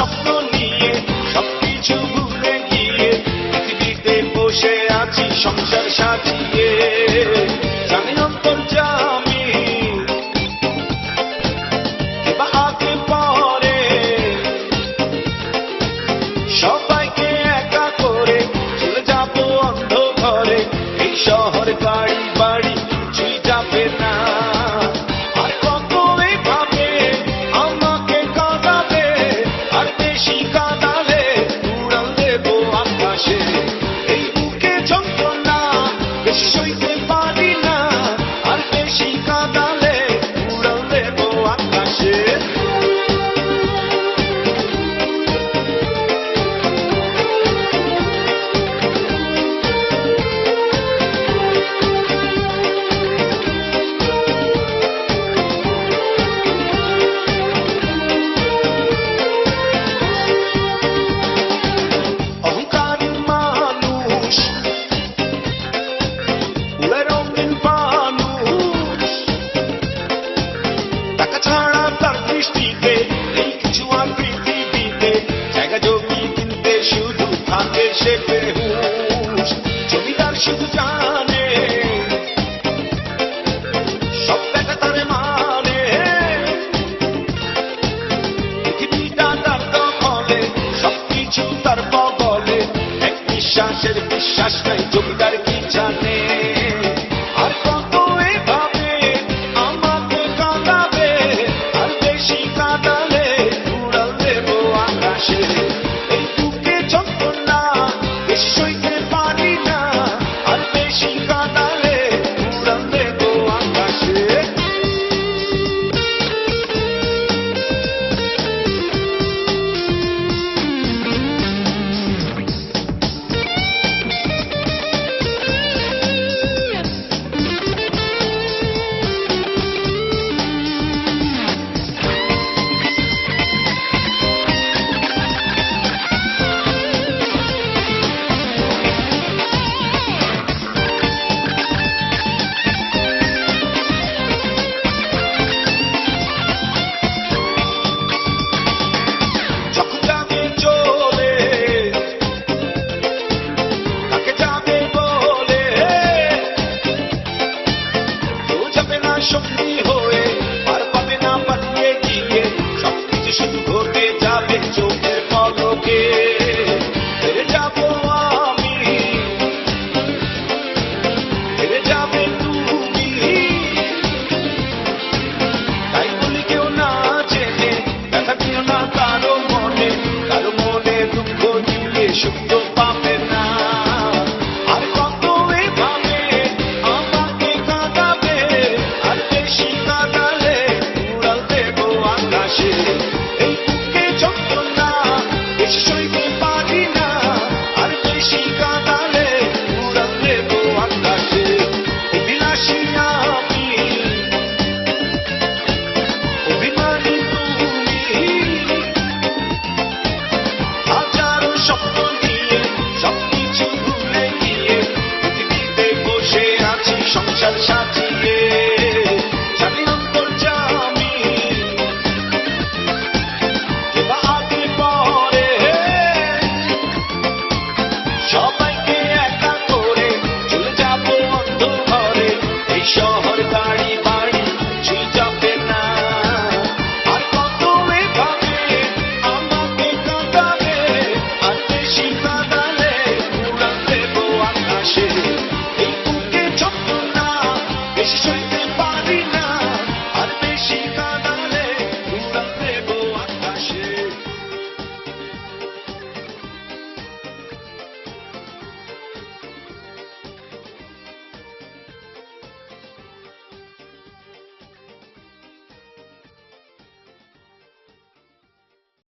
স্বপ্ন নিয়ে সবকিছু ভুলে গিয়ে পৃথিবীতে বসে আছি সংসার সাজিয়ে। জানি অন্তর্যামী কিবা আগে পরে সবাইকে একা করে চলে যাবো অন্ধ ঘরে। এই শহর গাড়ি বাড়ি কিছুই যাবে না। আর কত এভাবে আমাকে কাঁদাবে, আর বেশি কাঁদালে উড়াল দেবো আকাশে। এই বুকে যন্ত্রণা বেশি সইতে পারি না, আর বেশি কাঁদালে উড়াল দেবো আকাশে। অহংকারী মানুষ উড়ে রঙিন মানুষ, টাকা ছাড়া তার দৃষ্টিতে নেই কিছু আর পৃথিবীতে। জায়গা জমি কিনতে শুধু থাকে সে বেহুশ। জমিদার শুধু জানে সব টাকা তার মানে। পৃথিবীটা তার দখলে, সবকিছু তার বগলে। এক নিঃশ্বাসের বিশ্বাস নাই, জমিদার কি জানে।